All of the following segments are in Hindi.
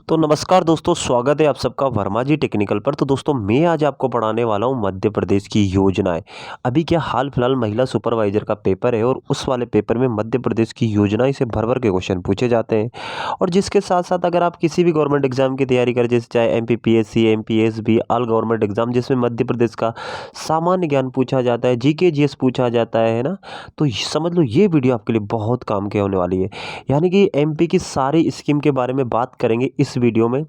तो नमस्कार दोस्तों, स्वागत है आप सबका वर्मा जी टेक्निकल पर। तो दोस्तों मैं आज आपको पढ़ाने वाला हूँ मध्य प्रदेश की योजनाएं। अभी क्या हाल फिलहाल महिला सुपरवाइजर का पेपर है और उस वाले पेपर में मध्य प्रदेश की योजनाएं से भर भर के क्वेश्चन पूछे जाते हैं। और जिसके साथ साथ अगर आप किसी भी गवर्नमेंट एग्जाम की तैयारी करें, जैसे चाहे MPPSC, MPSB, all government exam, जिसमें मध्य प्रदेश का सामान्य ज्ञान पूछा जाता है, GK GS पूछा जाता है ना, तो समझ लो ये वीडियो आपके लिए बहुत काम की होने वाली है। यानी कि MP की सारी स्कीम के बारे में बात करेंगे इस वीडियो में।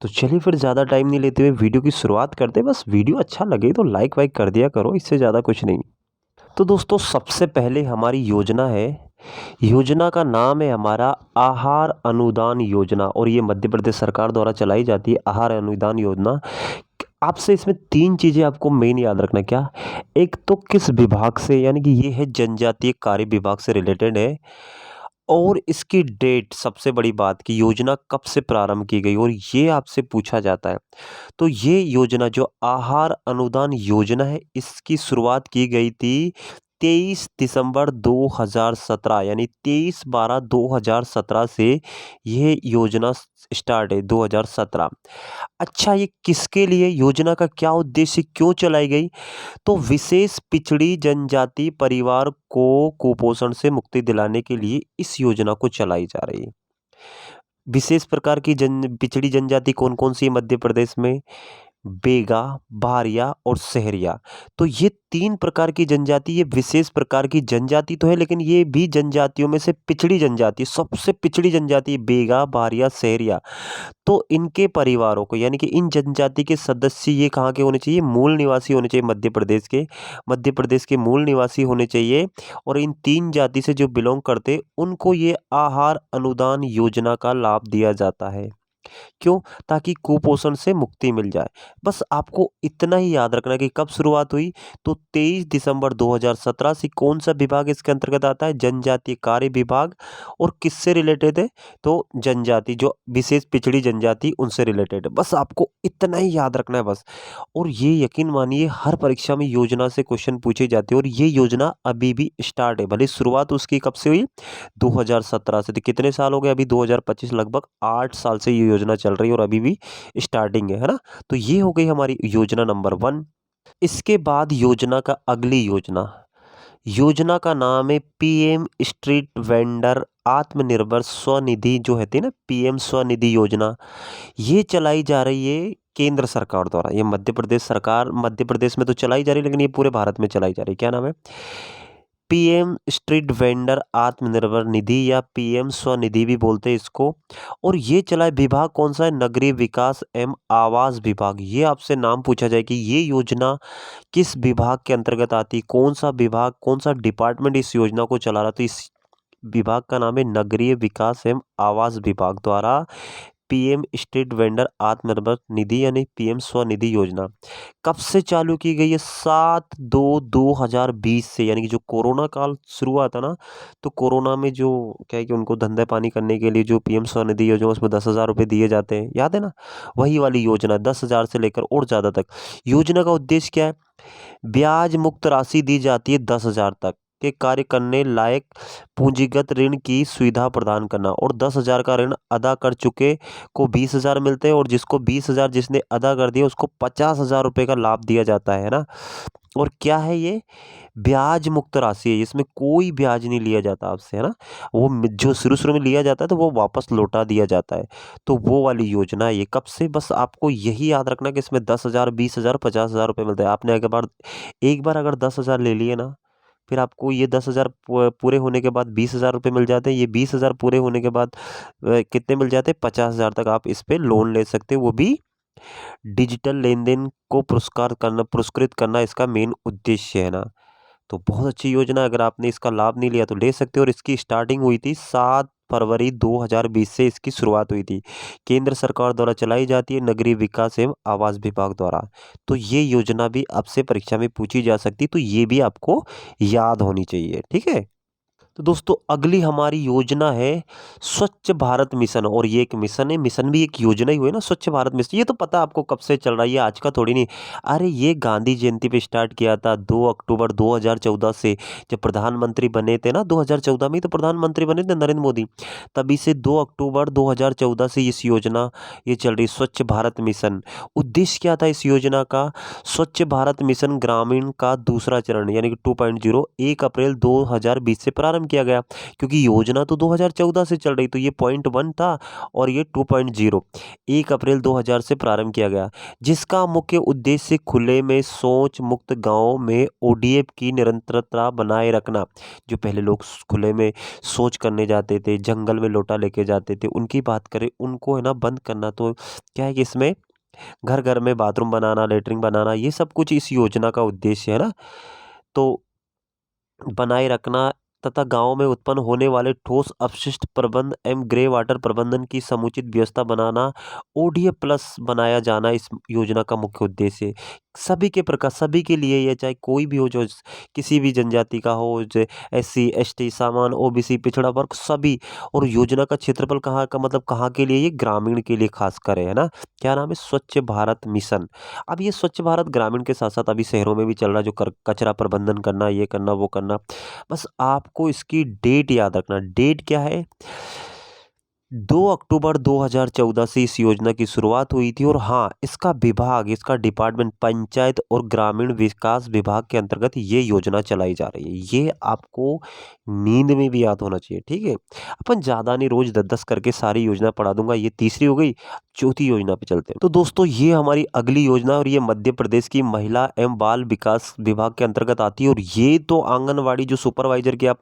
तो चलिए फिर ज़्यादा टाइम नहीं लेते हुए वीडियो की शुरुआत करते हैं। बस वीडियो अच्छा लगे तो लाइक वाइक कर दिया करो, इससे ज़्यादा कुछ नहीं। तो दोस्तों सबसे पहले हमारी योजना है, योजना का नाम है हमारा आहार अनुदान योजना, और ये मध्य प्रदेश सरकार द्वारा चलाई जाती है आहार अनुदान योजना। आपसे इसमें तीन चीज़ें आपको मेन याद रखना। क्या? एक तो किस विभाग से, यानी कि ये है जनजातीय कार्य विभाग से रिलेटेड है। और इसकी डेट, सबसे बड़ी बात कि योजना कब से प्रारंभ की गई, और ये आपसे पूछा जाता है। तो ये योजना जो आहार अनुदान योजना है, इसकी शुरुआत की गई थी 23 दिसंबर 2017, यानी 23/12/2017 से यह योजना स्टार्ट है, 2017। अच्छा, ये किसके लिए, योजना का क्या उद्देश्य, क्यों चलाई गई? तो विशेष पिछड़ी जनजाति परिवार को कुपोषण से मुक्ति दिलाने के लिए इस योजना को चलाई जा रही है। विशेष प्रकार की पिछड़ी जनजाति कौन कौन सी है मध्य प्रदेश में? बेगा, भारिया और सहरिया। तो ये तीन प्रकार की जनजाति, ये विशेष प्रकार की जनजाति तो है, लेकिन ये भी जनजातियों में से पिछड़ी जनजाति, सबसे पिछड़ी जनजाति बेगा, भारिया, सहरिया। तो इनके परिवारों को, यानी कि इन जनजाति के सदस्य ये कहाँ के होने चाहिए? मूल निवासी होने चाहिए मध्य प्रदेश के। मध्य प्रदेश के मूल निवासी होने चाहिए। और इन तीन जाति से जो बिलोंग करते, उनको ये आहार अनुदान योजना का लाभ दिया जाता है। क्यों? ताकि कुपोषण से मुक्ति मिल जाए। बस आपको इतना ही याद रखना है कि कब शुरुआत हुई। तो 23 दिसंबर 2017 से। कौन सा विभाग इसके अंतर्गत आता है? जनजातीय कार्य विभाग। और किससे रिलेटेड है? तो जनजाति, जो विशेष पिछड़ी जनजाति, उनसे रिलेटेड है। बस आपको इतना ही याद रखना है बस। और ये यकीन मानिए हर परीक्षा में योजना से क्वेश्चन पूछे जाते हैं, और ये योजना अभी भी स्टार्ट है। भले शुरुआत उसकी कब से हुई? 2017 से। तो कितने साल हो गए? अभी 2025, लगभग 8 साल से ये योजना चल रही है और अभी भी स्टार्टिंग है ना? तो ये हो गई हमारी योजना नंबर 1। इसके बाद योजना का अगली योजना, योजना का नाम है PM स्ट्रीट वेंडर आत्मनिर्भर स्वनिधि, जो है ना PM स्वनिधि योजना। ये चलाई जा रही है केंद्र सरकार द्वारा। ये मध्य प्रदेश सरकार, मध्य प्रदेश में तो चलाई जा रही है, लेकिन ये पूरे भारत में चलाई जा रही है। क्या नाम है? PM street vendor Atmanirbhar Nidhi, या PM स्वनिधि भी बोलते हैं इसको। और ये चला विभाग कौन सा है? नगरीय विकास एवं आवास विभाग। ये आपसे नाम पूछा जाए कि ये योजना किस विभाग के अंतर्गत आती है, कौन सा विभाग, कौन सा डिपार्टमेंट इस योजना को चला रहा? तो इस विभाग का नाम है नगरीय विकास एवं आवास विभाग द्वारा PM street vendor Atmanirbhar Nidhi, यानी PM स्वनिधि योजना कब से चालू की गई है? 7/2/2020 से। यानी कि जो कोरोना काल शुरू हुआ था ना, तो कोरोना में जो क्या है कि उनको धंधा पानी करने के लिए जो PM स्वनिधि योजना, उसमें 10,000 रुपये दिए जाते हैं, याद है ना? वही वाली योजना, 10,000 से लेकर और ज़्यादा तक। योजना का उद्देश्य क्या है? ब्याज मुक्त राशि दी जाती है 10,000 तक के कार्य करने लायक पूंजीगत ऋण की सुविधा प्रदान करना। और 10,000 का ऋण अदा कर चुके को 20,000 मिलते हैं, और जिसको 20,000 जिसने अदा कर दिया उसको 50,000 रुपये का लाभ दिया जाता है ना। और क्या है ये? ब्याज मुक्त राशि है, इसमें कोई ब्याज नहीं लिया जाता आपसे, है ना। वो जो शुरू शुरू में लिया जाता है तो वो वापस लौटा दिया जाता है। तो वो वाली योजना है ये। कब से? बस आपको यही याद रखना कि इसमें 10,000, 20,000, 50,000 रुपये मिलते हैं। आपने एक बार अगर 10,000 ले लिए ना, फिर आपको ये 10,000 पूरे होने के बाद 20,000 रुपये मिल जाते हैं। ये 20,000 पूरे होने के बाद कितने मिल जाते हैं? 50,000 तक आप इस पे लोन ले सकते हो। वो भी डिजिटल लेन देन को पुरस्कृत करना इसका मेन उद्देश्य है ना। तो बहुत अच्छी योजना है। अगर आपने इसका लाभ नहीं लिया तो ले सकते हो। और इसकी स्टार्टिंग हुई थी 7 फरवरी 2020 से इसकी शुरुआत हुई थी। केंद्र सरकार द्वारा चलाई जाती है, नगरीय विकास एवं आवास विभाग द्वारा। तो ये योजना भी आपसे परीक्षा में पूछी जा सकती है, तो ये भी आपको याद होनी चाहिए, ठीक है। तो दोस्तों अगली हमारी योजना है स्वच्छ भारत मिशन, और ये एक मिशन है, मिशन भी एक योजना ही हुई ना, स्वच्छ भारत मिशन। ये तो पता आपको कब से चल रहा है, ये आज का थोड़ी नहीं। अरे ये गांधी जयंती पे स्टार्ट किया था 2 अक्टूबर 2014 से, जब प्रधानमंत्री बने थे ना 2014 में ही तो प्रधानमंत्री बने थे नरेंद्र मोदी। तभी से 2 अक्टूबर 2014 से इस योजना ये चल रही स्वच्छ भारत मिशन। उद्देश्य क्या था इस योजना का? स्वच्छ भारत मिशन ग्रामीण का दूसरा चरण यानी कि 2.0 1 अप्रैल 2020 से प्रारंभ किया गया, क्योंकि योजना तो 2014 से चल रही, तो ये पॉइंट 1 था और ये 2.0 1 अप्रैल 2000 से प्रारंभ किया गया, जिसका मुख्य उद्देश्य खुले में शौच मुक्त गांवों में ओडीएफ की निरंतरता बनाए रखना। जो पहले लोग खुले में शौच करने जाते थे, जंगल में लोटा लेके जाते थे, उनकी बात करें, उनको है ना बंद करना। तो क्या है कि इसमें घर घर में बाथरूम बनाना, लेटरिन बनाना, ये सब कुछ इस योजना का उद्देश्य है ना। तो बनाए रखना तथा गांव में उत्पन्न होने वाले ठोस अपशिष्ट प्रबंध एवं ग्रे वाटर प्रबंधन की समुचित व्यवस्था बनाना, ओडीएफ प्लस बनाया जाना इस योजना का मुख्य उद्देश्य है। सभी के प्रकार, सभी के लिए, ये चाहे कोई भी हो, जो किसी भी जनजाति का हो, जो एससी एसटी सामान्य ओबीसी पिछड़ा वर्ग सभी। और योजना का क्षेत्रफल कहाँ का, मतलब कहाँ के लिए? ये ग्रामीण के लिए खास कर है ना। क्या नाम है? स्वच्छ भारत मिशन। अब ये स्वच्छ भारत ग्रामीण के साथ साथ अभी शहरों में भी चल रहा है, जो कचरा प्रबंधन करना, ये करना वो करना। बस आपको इसकी डेट याद रखना। डेट क्या है? 2 अक्टूबर 2014 से इस योजना की शुरुआत हुई थी, और हाँ, इसका विभाग, इसका डिपार्टमेंट पंचायत और ग्रामीण विकास विभाग के अंतर्गत ये योजना चलाई जा रही है। ये आपको नींद में भी याद होना चाहिए, ठीक है। अपन ज़्यादा नहीं, रोज 10-10 करके सारी योजना पढ़ा दूंगा। ये तीसरी हो गई, चौथी योजना पे चलते हैं। तो दोस्तों ये हमारी अगली योजना, और ये मध्य प्रदेश की महिला एवं बाल विकास विभाग के अंतर्गत आती है। और ये तो आंगनवाड़ी जो सुपरवाइजर की आप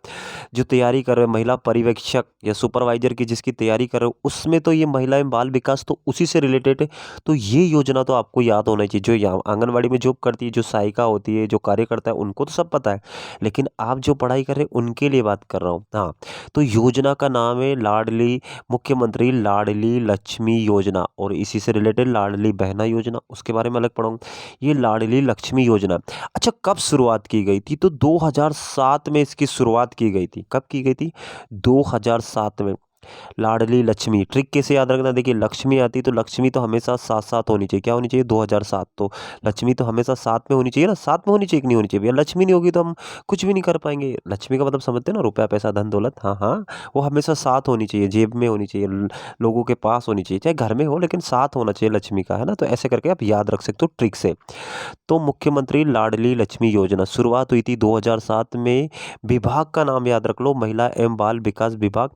जो तैयारी कर रहे हो, महिला पर्यवेक्षक या सुपरवाइजर की जिसकी तैयारी कर रहे हो, उसमें तो ये महिला एवं बाल विकास तो उसी से रिलेटेड है। तो ये योजना तो आपको याद होना चाहिए। जो यहाँ आंगनवाड़ी में जॉब करती है, जो सहायिका होती है, जो कार्य करता है, उनको तो सब पता है, लेकिन आप जो पढ़ाई कर रहे हैं उनके लिए बात कर रहा हूँ। हाँ, तो योजना का नाम है लाडली, मुख्यमंत्री लाडली लक्ष्मी योजना, और इसी से रिलेटेड लाडली बहना योजना, उसके बारे में अलग पढ़ाऊँ। ये लाडली लक्ष्मी योजना, अच्छा कब शुरुआत की गई थी? तो 2007 में इसकी शुरुआत की गई थी। कब की गई थी? 2007 में। लाडली लक्ष्मी, ट्रिक कैसे याद रखना? देखिए, लक्ष्मी आती तो लक्ष्मी तो हमेशा साथ साथ होनी चाहिए। क्या होनी चाहिए? 2007। तो लक्ष्मी तो हमेशा साथ में होनी चाहिए ना, साथ में होनी चाहिए कि नहीं होनी चाहिए भैया? लक्ष्मी नहीं होगी तो हम कुछ भी नहीं कर पाएंगे। लक्ष्मी का मतलब समझते हैं ना, रुपया पैसा धन दौलत। हाँ हाँ, वो हमेशा साथ होनी चाहिए, जेब में होनी चाहिए, लोगों के पास होनी चाहिए, चाहे घर में हो लेकिन साथ होना चाहिए लक्ष्मी का, है ना। तो ऐसे करके आप याद रख सकते हो ट्रिक से। तो मुख्यमंत्री लाडली लक्ष्मी योजना शुरुआत हुई थी 2007 में। विभाग का नाम याद रख लो, महिला एवं बाल विकास विभाग।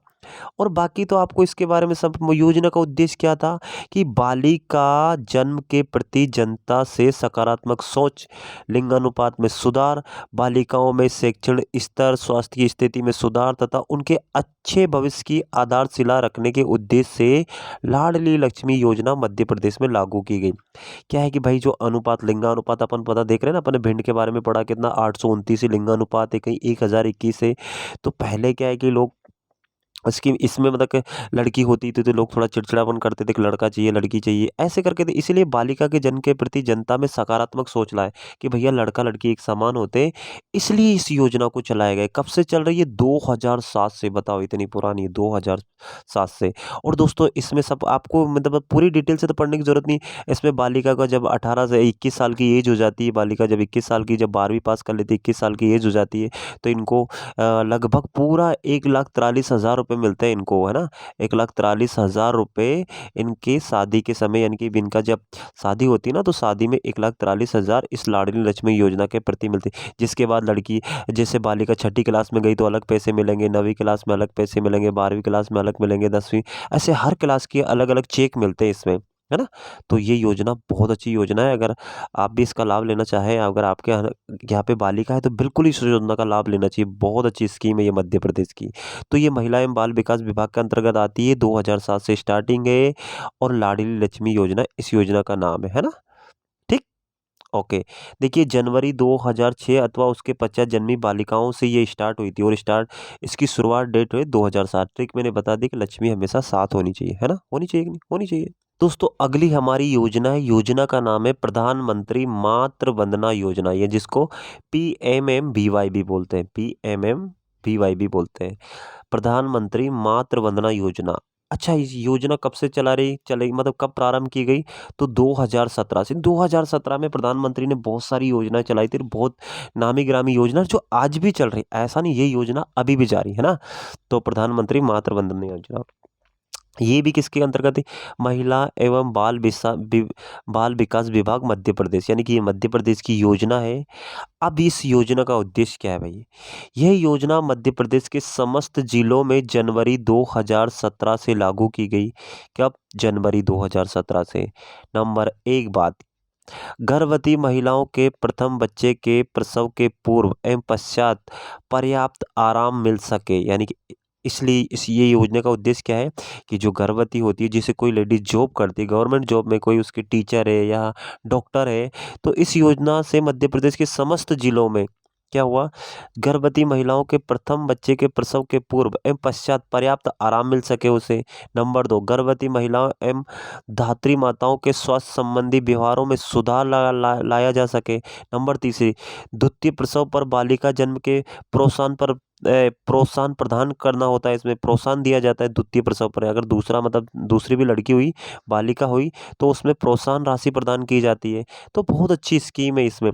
और बाकी तो आपको इसके बारे में सब, योजना का उद्देश्य क्या था कि बालिका जन्म के प्रति जनता से सकारात्मक सोच, लिंगानुपात में सुधार, बालिकाओं में शैक्षणिक स्तर, स्वास्थ्य की स्थिति में सुधार तथा उनके अच्छे भविष्य की आधारशिला रखने के उद्देश्य से लाडली लक्ष्मी योजना मध्य प्रदेश में लागू की गई। क्या है कि भाई, जो अनुपात, लिंगानुपात अपन पता देख रहे हैं ना, अपन ने भिंड के बारे में पढ़ा, कितना 829 लिंगानुपात है, कहीं 1021 है। तो पहले क्या है कि लोग इसकी इसमें मतलब कि लड़की होती थी तो लोग थोड़ा चिड़चिड़ापन करते थे कि लड़का चाहिए, लड़की चाहिए, ऐसे करके थे। इसीलिए बालिका के जन्म के प्रति जनता में सकारात्मक सोच लाए कि भैया लड़का लड़की एक समान होते हैं। इसलिए इस योजना को चलाया गया। कब से चल रही है? 2007 से। बताओ, इतनी पुरानी है, 2007 से। और दोस्तों इसमें सब आपको मतलब पूरी डिटेल से तो पढ़ने की जरूरत नहीं। इसमें बालिका का जब 18 से 21 साल की एज हो जाती है, बालिका जब 21 साल की, जब 12वीं पास कर लेती है, 21 साल की एज हो जाती है, तो इनको लगभग पूरा 1,43,000 रुपये मिलते हैं इनको, है ना। 1,43,000 रुपये इनके शादी के समय, यानी कि इनका जब शादी होती है ना, तो शादी में 1,43,000 इस लाडली लक्ष्मी योजना के प्रति मिलती है। जिसके बाद लड़की, जैसे बालिका छठी क्लास में गई तो अलग पैसे मिलेंगे, 9वीं क्लास में अलग पैसे मिलेंगे, 12वीं क्लास में अलग मिलेंगे, 10वीं, ऐसे हर क्लास के अलग अलग चेक मिलते हैं इसमें, है ना। तो ये योजना बहुत अच्छी योजना है। अगर आप भी इसका लाभ लेना चाहें, अगर आपके यहाँ पे बालिका है, तो बिल्कुल इस योजना का लाभ लेना चाहिए। बहुत अच्छी स्कीम है ये मध्य प्रदेश की। तो ये महिला एवं बाल विकास विभाग के अंतर्गत आती है, 2007 से स्टार्टिंग है, और लाडली लक्ष्मी योजना इस योजना का नाम है ना। ठीक, ओके। देखिए, जनवरी 2006 अथवा उसके पश्चात जन्मी बालिकाओं से ये स्टार्ट हुई थी, और इसकी शुरुआत डेट हुई 2007। ट्रिक मैंने बता दी कि लक्ष्मी हमेशा साथ होनी चाहिए, है ना, होनी चाहिए कि नहीं होनी चाहिए। दोस्तों अगली हमारी योजना है, योजना का नाम है प्रधानमंत्री मातृ वंदना योजना, ये जिसको PMMBY भी बोलते हैं, PMM PYB भी बोलते हैं। प्रधानमंत्री मातृ वंदना योजना। अच्छा, इस योजना कब से चला रही चलेगी, मतलब कब प्रारंभ की गई? तो 2017 से। 2017 में प्रधानमंत्री ने बहुत सारी योजनाएं चलाई थी, बहुत नामी गिरामी योजना जो आज भी चल रही, ऐसा नहीं ये योजना अभी भी जारी है ना। तो प्रधानमंत्री मातृ वंदना योजना ये भी किसके अंतर्गत है? महिला एवं बाल विकास विभाग मध्य प्रदेश, यानी कि ये मध्य प्रदेश की योजना है। अब इस योजना का उद्देश्य क्या है भाई? यह योजना मध्य प्रदेश के समस्त जिलों में जनवरी 2017 से लागू की गई। कब? जनवरी 2017 से। नंबर एक बात, गर्भवती महिलाओं के प्रथम बच्चे के प्रसव के पूर्व एवं पश्चात पर्याप्त आराम मिल सके, यानी कि इसलिए इस ये योजना का उद्देश्य क्या है कि जो गर्भवती होती है, जिसे कोई लेडीज जॉब करती है, गवर्नमेंट जॉब में कोई उसकी टीचर है या डॉक्टर है, तो इस योजना से मध्य प्रदेश के समस्त जिलों में क्या हुआ, गर्भवती महिलाओं के प्रथम बच्चे के प्रसव के पूर्व एवं पश्चात पर्याप्त आराम मिल सके उसे। नंबर दो, गर्भवती महिलाओं एवं धात्री माताओं के स्वास्थ्य संबंधी व्यवहारों में सुधार लाया जा सके। नंबर तीसरी, द्वितीय प्रसव पर बालिका जन्म के प्रोत्साहन प्रदान करना होता है, इसमें प्रोत्साहन दिया जाता है द्वितीय प्रसव पर। अगर दूसरा मतलब दूसरी भी लड़की हुई, बालिका हुई, तो उसमें प्रोत्साहन राशि प्रदान की जाती है। तो बहुत अच्छी स्कीम है इसमें।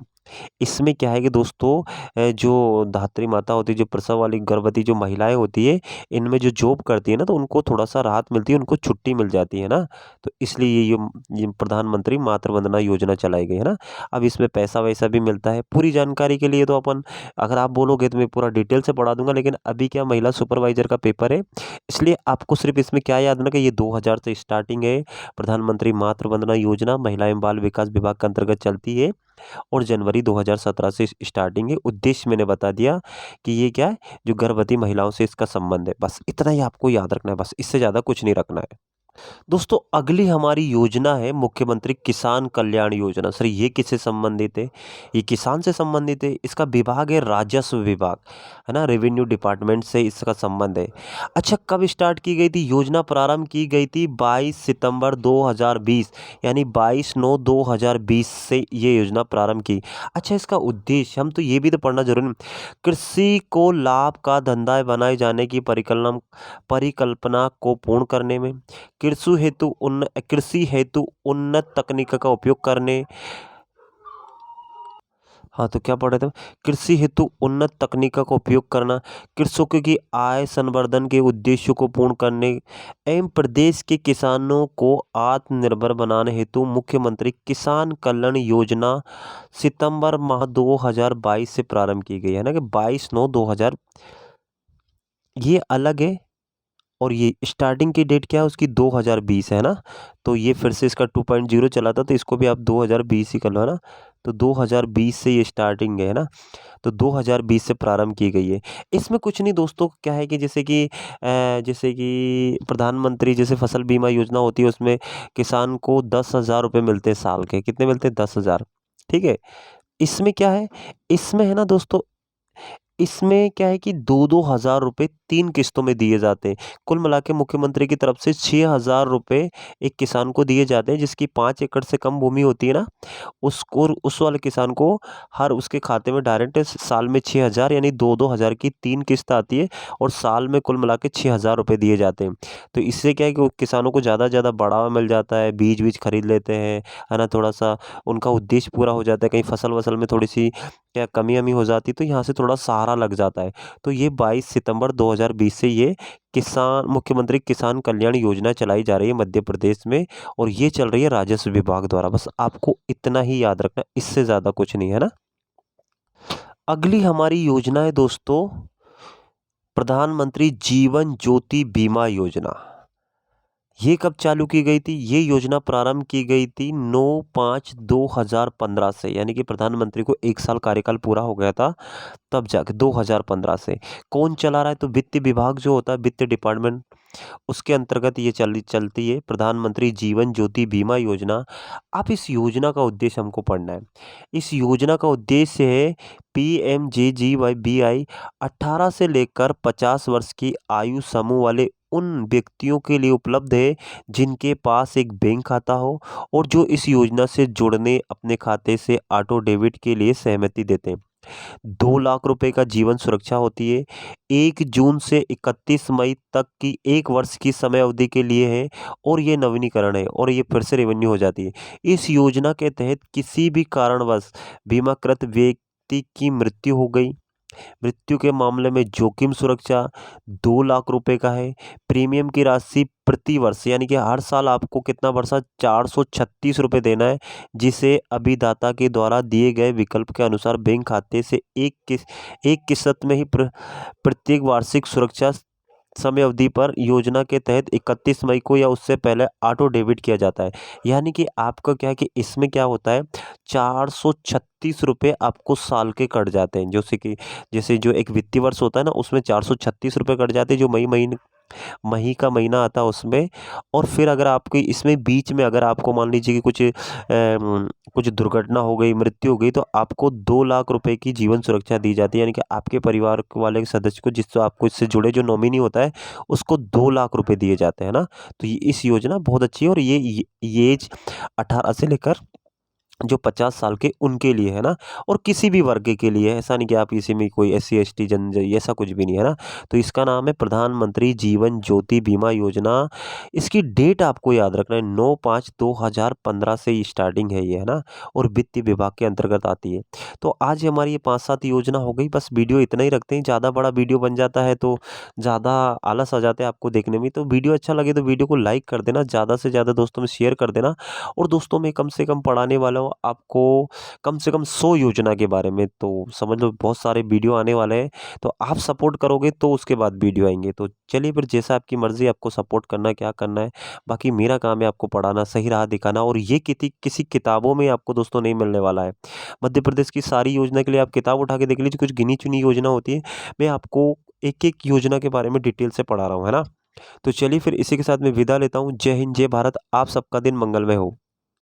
इसमें क्या है कि दोस्तों, जो धात्री माता होती है, जो प्रसव वाली गर्भवती जो महिलाएं होती है, इनमें जो जॉब करती है ना, तो उनको थोड़ा सा राहत मिलती है, उनको छुट्टी मिल जाती है ना। तो इसलिए ये प्रधानमंत्री मातृ वंदना योजना चलाई गई है ना। अब इसमें पैसा वैसा भी मिलता है। पूरी जानकारी के लिए तो अपन, अगर आप बोलोगे तो मैं पूरा डिटेल से पढ़ा दूंगा, लेकिन अभी क्या महिला सुपरवाइजर का पेपर है, इसलिए आपको सिर्फ इसमें क्या याद रखना कि ये 2000 से स्टार्टिंग है। प्रधानमंत्री मातृ वंदना योजना महिला एवं बाल विकास विभाग के अंतर्गत चलती है और जनवरी 2017 से स्टार्टिंग है। उद्देश्य मैंने बता दिया कि ये क्या है, जो गर्भवती महिलाओं से इसका संबंध है। बस इतना ही आपको याद रखना है, बस इससे ज़्यादा कुछ नहीं रखना है। दोस्तों, अगली हमारी योजना है मुख्यमंत्री किसान कल्याण योजना। सर ये किससे संबंधित है? ये किसान से संबंधित है। इसका विभाग है राजस्व विभाग, है ना, रेवेन्यू डिपार्टमेंट से इसका संबंध है। अच्छा, कब स्टार्ट की गई थी योजना? प्रारंभ की गई थी 22 सितंबर 2020, यानी 22/9/2020 से ये योजना प्रारंभ की। अच्छा, इसका उद्देश्य हम तो ये भी तो पढ़ना जरूरी है। कृषि को लाभ का धंधा बनाए जाने की परिकल्पना को पूर्ण करने में, कृषि हेतु उन्नत तकनीक का उपयोग करने। हाँ, तो क्या पढ़ रहे थे? कृषि हेतु उन्नत तकनीक का उपयोग करना, कृषकों की आय संवर्धन के उद्देश्यों को पूर्ण करने एवं प्रदेश के किसानों को आत्मनिर्भर बनाने हेतु मुख्यमंत्री किसान कल्याण योजना सितंबर माह 2022 से प्रारंभ की गई है ना, कि 22/9/2000। ये अलग है और ये स्टार्टिंग की डेट क्या है उसकी? 2020 है ना। तो ये फिर से इसका 2.0 चला था, तो इसको भी आप 2020 ही कर लो, है ना। तो 2020 से ये स्टार्टिंग है ना। तो 2020 से प्रारंभ की गई है। इसमें कुछ नहीं दोस्तों, क्या है कि जैसे कि प्रधानमंत्री जैसे फसल बीमा योजना होती है, उसमें किसान को 10,000 रुपये मिलते हैं साल के। कितने मिलते हैं? 10,000। ठीक है। इसमें क्या है, इसमें है ना दोस्तों, इसमें क्या है कि 2-2 हज़ार रुपये 3 किस्तों में दिए जाते हैं। कुल मिला के मुख्यमंत्री की तरफ से 6,000 रुपये एक किसान को दिए जाते हैं, जिसकी 5 एकड़ से कम भूमि होती है ना, उसको, उस वाले किसान को हर उसके खाते में डायरेक्ट साल में 6,000, यानी 2-2 हज़ार की 3 किस्त आती है और साल में कुल मिला के 6,000 रुपये दिए जाते हैं। तो इससे क्या है कि वो किसानों को ज़्यादा से ज़्यादा बढ़ावा मिल जाता है, बीज बीज खरीद लेते हैं, है ना, थोड़ा सा उनका उद्देश्य पूरा हो जाता है। कहीं फसल वसल में थोड़ी सी क्या कमी अमी हो जाती, तो यहाँ से थोड़ा सहारा लग जाता है। तो ये 22 सितंबर 2020 से ये मुख्यमंत्री किसान कल्याण योजना चलाई जा रही है मध्य प्रदेश में, और ये चल रही है राजस्व विभाग द्वारा। बस आपको इतना ही याद रखना, इससे ज़्यादा कुछ नहीं है ना। अगली हमारी योजना है दोस्तों, प्रधानमंत्री जीवन ज्योति बीमा योजना। ये कब चालू की गई थी? ये योजना प्रारंभ की गई थी 9/5/2015 से, यानी कि प्रधानमंत्री को 1 साल कार्यकाल पूरा हो गया था तब जाके 2015 से। कौन चला रहा है? तो वित्त विभाग जो होता है, वित्त डिपार्टमेंट, उसके अंतर्गत ये चलती है प्रधानमंत्री जीवन ज्योति बीमा योजना। अब इस योजना का उद्देश्य हमको पढ़ना है। इस योजना का उद्देश्य है PMJJBY 18 से लेकर 50 वर्ष की आयु समूह वाले उन व्यक्तियों के लिए उपलब्ध है जिनके पास एक बैंक खाता हो और जो इस योजना से जुड़ने अपने खाते से ऑटो डेबिट के लिए सहमति देते हैं। 2 लाख रुपए का जीवन सुरक्षा होती है। 1 जून से 31 मई तक की 1 वर्ष की समय अवधि के लिए है और ये नवीनीकरण है और ये फिर से रिन्यू हो जाती है। इस योजना के तहत किसी भी कारणवश बीमाकृत व्यक्ति की मृत्यु हो गई, मृत्यु के मामले में जोखिम सुरक्षा 2 लाख रुपए का है। प्रीमियम की राशि प्रति वर्ष यानी कि हर साल आपको कितना वर्षा 436 रुपए देना है, जिसे अभिदाता के द्वारा दिए गए विकल्प के अनुसार बैंक खाते से एक किश्त में ही प्रत्येक वार्षिक सुरक्षा समय अवधि पर योजना के तहत 31 मई को या उससे पहले ऑटो डेबिट किया जाता है। यानी कि आपका क्या है कि इसमें क्या होता है, 436 रुपए आपको साल के कट जाते हैं। जैसे जो एक वित्तीय वर्ष होता है ना, उसमें 436 रुपए कट जाते हैं, जो मई का महीना आता है उसमें। और फिर अगर आपके इसमें बीच में अगर आपको मान लीजिए कि कुछ दुर्घटना हो गई, मृत्यु हो गई, तो आपको 2 लाख रुपए की जीवन सुरक्षा दी जाती है। यानी कि आपके परिवार वाले सदस्य को, जिससे आपको इससे जुड़े जो नॉमिनी होता है, उसको 2 लाख रुपए दिए जाते हैं ना। तो ये इस योजना बहुत अच्छी है और ये एज 18 से लेकर जो 50 साल के उनके लिए है ना, और किसी भी वर्ग के लिए है। ऐसा नहीं कि आप किसी में कोई एससी एसटी ऐसा कुछ भी नहीं है ना। तो इसका नाम है प्रधानमंत्री जीवन ज्योति बीमा योजना। इसकी डेट आपको याद रखना है, 9/5/2015 से स्टार्टिंग है ये, है ना, और वित्त विभाग के अंतर्गत आती है। तो आज हमारी ये 5-7 योजना हो गई। बस वीडियो इतना ही रखते हैं, ज़्यादा बड़ा वीडियो बन जाता है तो ज़्यादा आलस आ जाते हैं आपको देखने में। तो वीडियो अच्छा लगे तो वीडियो को लाइक कर देना, ज़्यादा से ज़्यादा दोस्तों में शेयर कर देना। और दोस्तों मैं कम से कम पढ़ाने वाला हूँ आपको कम से कम 100 योजना के बारे में, तो समझ लो बहुत सारे वीडियो आने वाले हैं। तो आप सपोर्ट करोगे तो उसके बाद वीडियो आएंगे। तो चलिए फिर, जैसा आपकी मर्जी, आपको सपोर्ट करना है, क्या करना है। बाकी मेरा काम है आपको पढ़ाना, सही राह दिखाना, और ये किसी किताबों में आपको दोस्तों नहीं मिलने वाला है। मध्य प्रदेश की सारी योजना के लिए आप किताब उठा के देख लीजिए, कुछ गिनी चुनी योजना होती है। मैं आपको एक एक योजना के बारे में डिटेल से पढ़ा रहा हूँ, है ना। तो चलिए फिर इसी के साथ मैं विदा लेता हूँ। जय हिंद, जय भारत। आप सबका दिन मंगलमय हो।